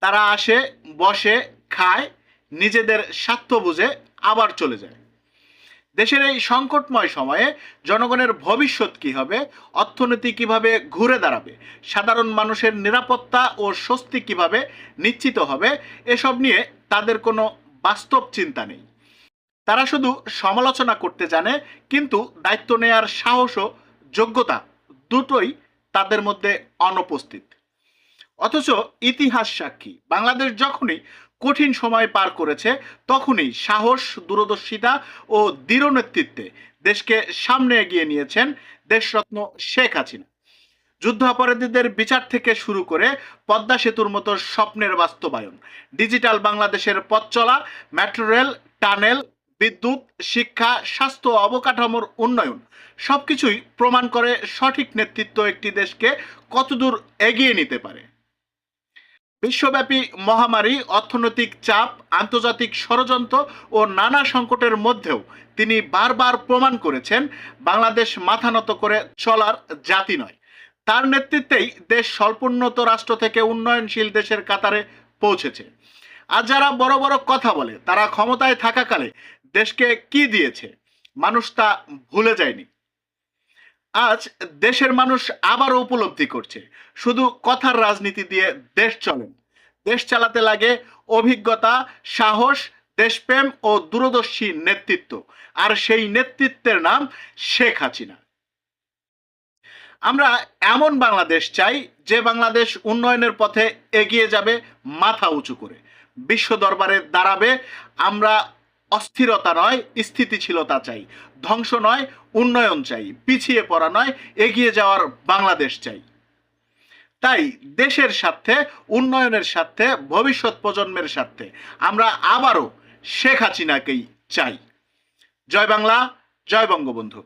তারা আসে, বসে, খায়, নিজেদের স্বার্থ বুঝে আবার চলে যায়। দেশের এই সংকটময় সময়ে জনগণের ভবিষ্যৎ কি হবে, অর্থনীতি কিভাবে ঘুরে দাঁড়াবে, সাধারণ মানুষের নিরাপত্তা ও স্বস্তি কিভাবে নিশ্চিত হবে, এসব নিয়ে তাদের কোনো বাস্তব চিন্তা নেই। তারা শুধু সমালোচনা করতে জানে, কিন্তু দায়িত্ব নেয়ার সাহস ও যোগ্যতা দুটোই তাদের মধ্যে অনুপস্থিত। অথচ ইতিহাস সাক্ষী, বাংলাদেশ যখনই কঠিন সময় পার করেছে, তখনই সাহস, দূরদর্শিতা ও দৃঢ় নেতৃত্বে দেশকে সামনে এগিয়ে নিয়েছেন দেশরত্ন শেখ হাসিনা। যুদ্ধাপরাধীদের বিচার থেকে শুরু করে পদ্মা সেতুর মতো স্বপ্নের বাস্তবায়ন, ডিজিটাল বাংলাদেশের পথ চলা, মেট্রো রেল, টানেল, বিদ্যুৎ, শিক্ষা, স্বাস্থ্য, অবকাঠামোর উন্নয়ন সবকিছুই প্রমাণ করে সঠিক নেতৃত্ব একটি দেশকে কতদূর এগিয়ে নিতে পারে। বিশ্বব্যাপী মহামারী, অর্থনৈতিক চাপ, আন্তর্জাতিক ষড়যন্ত্র ও নানা সংকটের মধ্যেও তিনি বারবার প্রমাণ করেছেন বাংলাদেশ মাথা নত করে চলার জাতি নয়। তার নেতৃত্বেই দেশ স্বল্পোন্নত রাষ্ট্র থেকে উন্নয়নশীল দেশের কাতারে পৌঁছেছে। আর যারা বড় বড় কথা বলে, তারা ক্ষমতায় থাকাকালে দেশকে কি দিয়েছে মানুষ তা ভুলে যায়নি। আজ দেশের মানুষ আবারও উপলব্ধি করছে, শুধু কথার রাজনীতি দিয়ে দেশ চলে না। দেশ চালাতে লাগে অভিজ্ঞতা, সাহস, দেশপ্রেম ও দূরদর্শী নেতৃত্ব। আর সেই নেতৃত্বের নাম শেখ হাসিনা। আমরা এমন বাংলাদেশ চাই, যে বাংলাদেশ উন্নয়নের পথে এগিয়ে যাবে মাথা উঁচু করে, বিশ্ব দরবারে দাঁড়াবে। আমরা অস্থিরতা নয়, স্থিতিশীলতা চাই। ধ্বংস নয়, উন্নয়ন চাই। পিছিয়ে পড়া নয়, এগিয়ে যাওয়ার বাংলাদেশ চাই। তাই দেশের স্বার্থে, উন্নয়নের স্বার্থে, ভবিষ্যৎ প্রজন্মের স্বার্থে আমরা আবারও শেখ হাসিনাকেই চাই। জয় বাংলা, জয় বঙ্গবন্ধু।